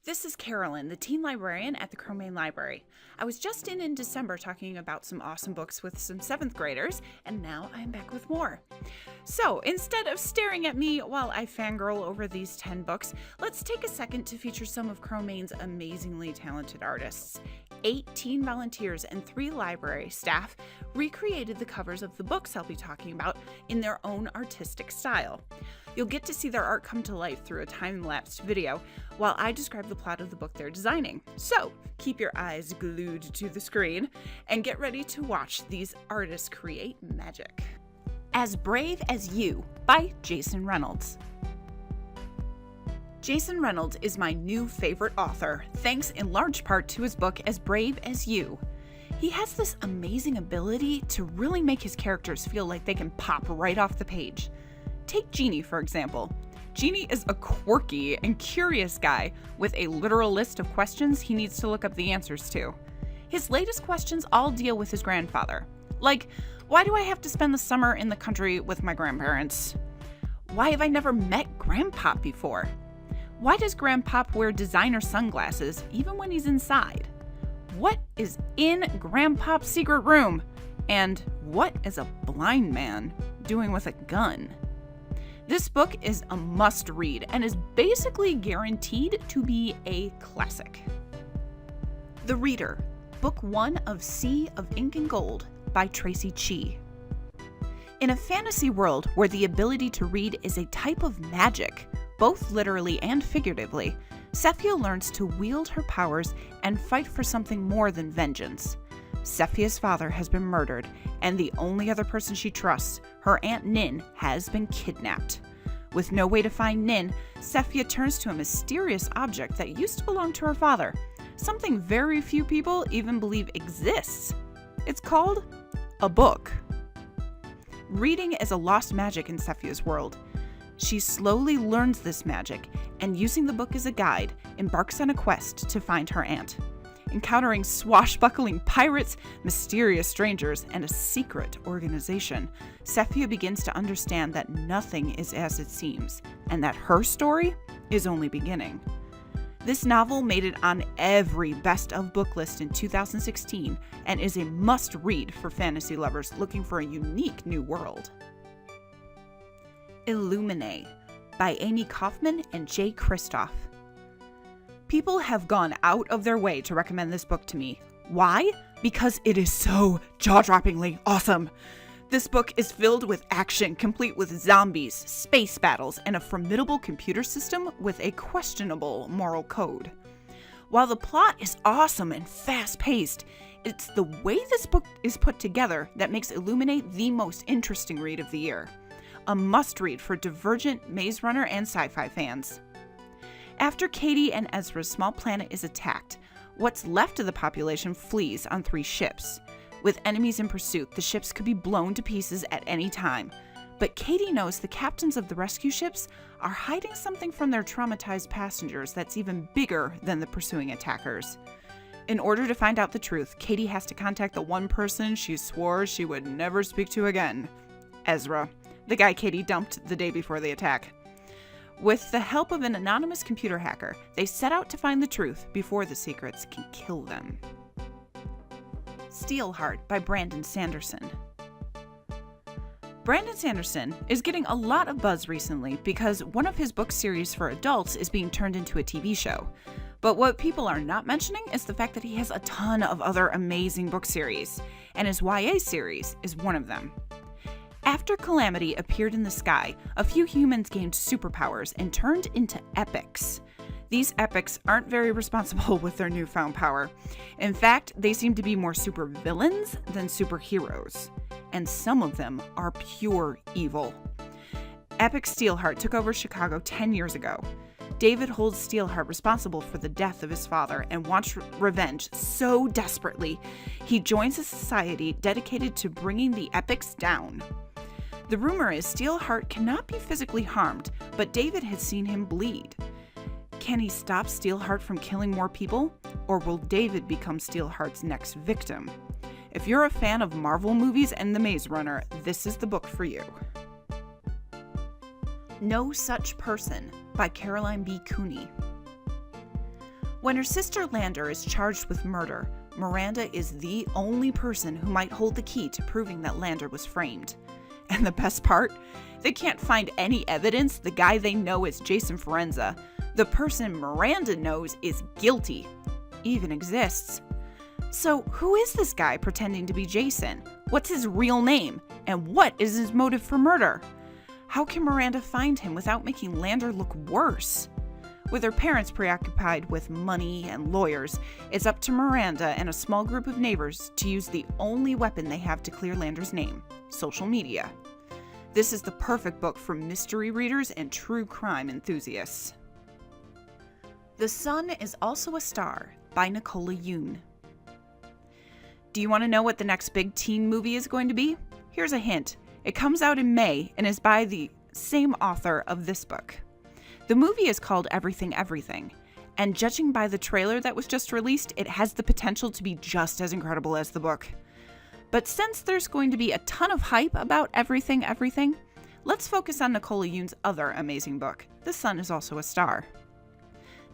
This is Carolyn, the teen librarian at the Cromaine Library. I was just in December talking about some awesome books with some 7th graders, and now I'm back with more. So, instead of staring at me while I fangirl over these 10 books, let's take a second to feature some of Cromaine's amazingly talented artists. 18 volunteers and 3 library staff recreated the covers of the books I'll be talking about in their own artistic style. You'll get to see their art come to life through a time-lapsed video while I describe the plot of the book they're designing. So, keep your eyes glued to the screen and get ready to watch these artists create magic. As Brave as You by Jason Reynolds. Jason Reynolds is my new favorite author, thanks in large part to his book As Brave as You. He has this amazing ability to really make his characters feel like they can pop right off the page. Take Genie, for example. Genie is a quirky and curious guy with a literal list of questions he needs to look up the answers to. His latest questions all deal with his grandfather. Like, why do I have to spend the summer in the country with my grandparents? Why have I never met Grandpop before? Why does Grandpop wear designer sunglasses even when he's inside? What is in Grandpop's secret room? And what is a blind man doing with a gun? This book is a must-read and is basically guaranteed to be a classic. The Reader, Book 1 of Sea of Ink and Gold by Tracy Chee. In a fantasy world where the ability to read is a type of magic, both literally and figuratively, Sephia learns to wield her powers and fight for something more than vengeance. Sephia's father has been murdered, and the only other person she trusts, her Aunt Nin, has been kidnapped. With no way to find Nin, Sephia turns to a mysterious object that used to belong to her father, something very few people even believe exists. It's called a book. Reading is a lost magic in Sephia's world. She slowly learns this magic, and using the book as a guide, embarks on a quest to find her aunt. Encountering swashbuckling pirates, mysterious strangers, and a secret organization, Sephia begins to understand that nothing is as it seems, and that her story is only beginning. This novel made it on every best of book list in 2016 and is a must-read for fantasy lovers looking for a unique new world. Illuminae by Amy Kaufman and Jay Kristoff. People have gone out of their way to recommend this book to me. Why? Because it is so jaw-droppingly awesome. This book is filled with action, complete with zombies, space battles, and a formidable computer system with a questionable moral code. While the plot is awesome and fast-paced, it's the way this book is put together that makes Illuminae the most interesting read of the year. A must-read for Divergent, Maze Runner, and sci-fi fans. After Katie and Ezra's small planet is attacked, what's left of the population flees on 3 ships. With enemies in pursuit, the ships could be blown to pieces at any time. But Katie knows the captains of the rescue ships are hiding something from their traumatized passengers that's even bigger than the pursuing attackers. In order to find out the truth, Katie has to contact the one person she swore she would never speak to again, Ezra, the guy Katie dumped the day before the attack. With the help of an anonymous computer hacker, they set out to find the truth before the secrets can kill them. Steelheart by Brandon Sanderson. Brandon Sanderson is getting a lot of buzz recently because one of his book series for adults is being turned into a TV show. But what people are not mentioning is the fact that he has a ton of other amazing book series, and his YA series is one of them. After calamity appeared in the sky, a few humans gained superpowers and turned into epics. These epics aren't very responsible with their newfound power. In fact, they seem to be more supervillains than superheroes. And some of them are pure evil. Epic Steelheart took over Chicago 10 years ago. David holds Steelheart responsible for the death of his father and wants revenge so desperately, he joins a society dedicated to bringing the epics down. The rumor is Steelheart cannot be physically harmed, but David has seen him bleed. Can he stop Steelheart from killing more people, or will David become Steelheart's next victim? If you're a fan of Marvel movies and The Maze Runner, this is the book for you. No Such Person by Caroline B. Cooney. When her sister Lander is charged with murder, Miranda is the only person who might hold the key to proving that Lander was framed. And the best part? They can't find any evidence the guy they know is Jason Forenza, the person Miranda knows is guilty, even exists. So who is this guy pretending to be Jason? What's his real name? And what is his motive for murder? How can Miranda find him without making Lander look worse? With her parents preoccupied with money and lawyers, it's up to Miranda and a small group of neighbors to use the only weapon they have to clear Lander's name: social media. This is the perfect book for mystery readers and true crime enthusiasts. The Sun is Also a Star by Nicola Yoon. Do you want to know what the next big teen movie is going to be? Here's a hint. It comes out in May and is by the same author of this book. The movie is called Everything Everything, and judging by the trailer that was just released, it has the potential to be just as incredible as the book. But since there's going to be a ton of hype about Everything Everything, let's focus on Nicola Yoon's other amazing book, The Sun is Also a Star.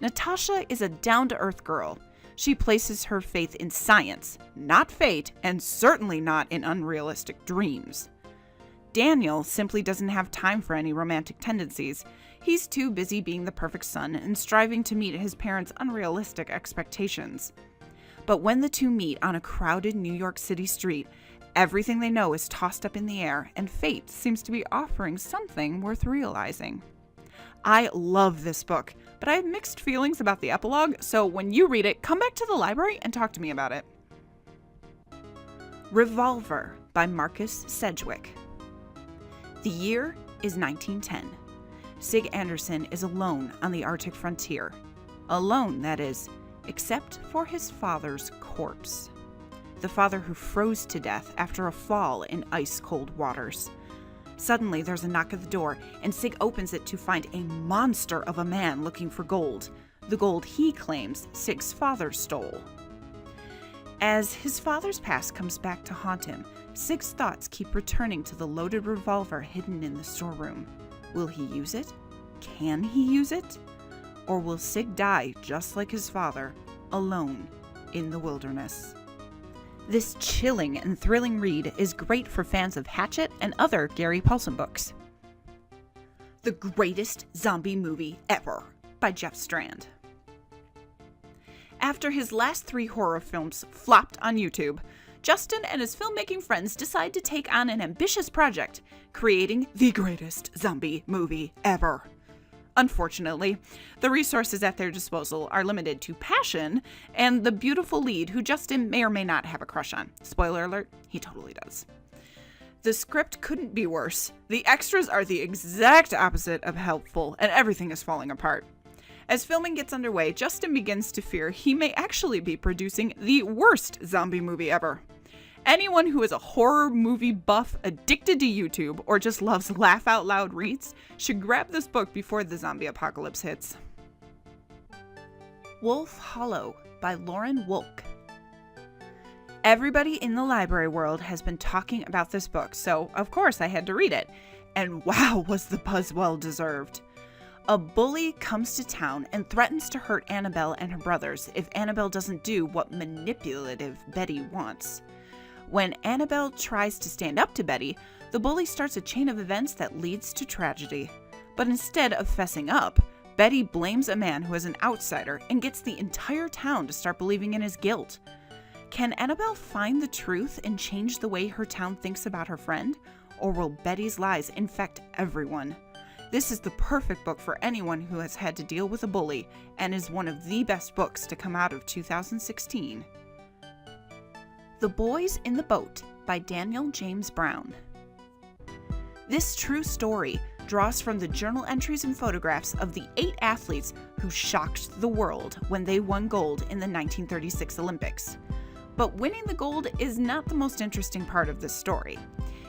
Natasha is a down-to-earth girl. She places her faith in science, not fate, and certainly not in unrealistic dreams. Daniel simply doesn't have time for any romantic tendencies. He's too busy being the perfect son and striving to meet his parents' unrealistic expectations. But when the two meet on a crowded New York City street, everything they know is tossed up in the air, and fate seems to be offering something worth realizing. I love this book, but I have mixed feelings about the epilogue, so when you read it, come back to the library and talk to me about it. Revolver by Marcus Sedgwick. The year is 1910. Sig Anderson is alone on the Arctic frontier. Alone, that is, except for his father's corpse. The father who froze to death after a fall in ice-cold waters. Suddenly, there's a knock at the door, and Sig opens it to find a monster of a man looking for gold. The gold he claims Sig's father stole. As his father's past comes back to haunt him, Sig's thoughts keep returning to the loaded revolver hidden in the storeroom. Will he use it? Can he use it? Or will Sig die just like his father, alone in the wilderness? This chilling and thrilling read is great for fans of Hatchet and other Gary Paulson books. The Greatest Zombie Movie Ever by Jeff Strand. After his last 3 horror films flopped on YouTube, Justin and his filmmaking friends decide to take on an ambitious project, creating the greatest zombie movie ever. Unfortunately, the resources at their disposal are limited to passion and the beautiful lead who Justin may or may not have a crush on. Spoiler alert, he totally does. The script couldn't be worse. The extras are the exact opposite of helpful, and everything is falling apart. As filming gets underway, Justin begins to fear he may actually be producing the worst zombie movie ever. Anyone who is a horror movie buff addicted to YouTube or just loves laugh-out-loud reads should grab this book before the zombie apocalypse hits. Wolf Hollow by Lauren Wolk. Everybody in the library world has been talking about this book, so of course I had to read it. And wow, was the buzz well deserved. A bully comes to town and threatens to hurt Annabelle and her brothers if Annabelle doesn't do what manipulative Betty wants. When Annabelle tries to stand up to Betty, the bully starts a chain of events that leads to tragedy. But instead of fessing up, Betty blames a man who is an outsider and gets the entire town to start believing in his guilt. Can Annabelle find the truth and change the way her town thinks about her friend? Or will Betty's lies infect everyone? This is the perfect book for anyone who has had to deal with a bully and is one of the best books to come out of 2016. The Boys in the Boat by Daniel James Brown. This true story draws from the journal entries and photographs of the 8 athletes who shocked the world when they won gold in the 1936 Olympics. But winning the gold is not the most interesting part of this story.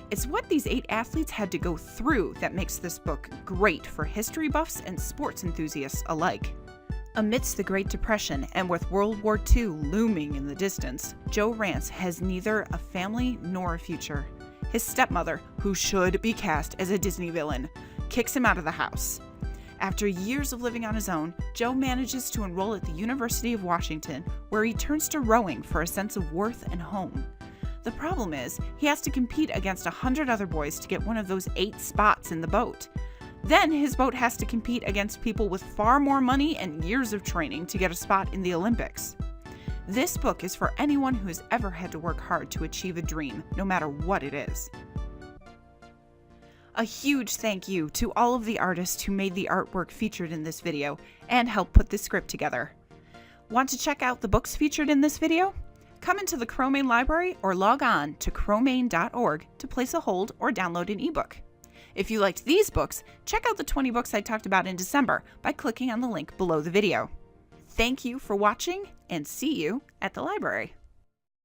It's what these 8 athletes had to go through that makes this book great for history buffs and sports enthusiasts alike. Amidst the Great Depression and with World War II looming in the distance, Joe Rance has neither a family nor a future. His stepmother, who should be cast as a Disney villain, kicks him out of the house. After years of living on his own, Joe manages to enroll at the University of Washington, where he turns to rowing for a sense of worth and home. The problem is, he has to compete against 100 other boys to get one of those 8 spots in the boat. Then his boat has to compete against people with far more money and years of training to get a spot in the Olympics. This book is for anyone who has ever had to work hard to achieve a dream, no matter what it is. A huge thank you to all of the artists who made the artwork featured in this video and helped put this script together. Want to check out the books featured in this video? Come into the Cromaine library or log on to cromaine.org to place a hold or download an ebook. If you liked these books, check out the 20 books I talked about in December by clicking on the link below the video. Thank you for watching and see you at the library.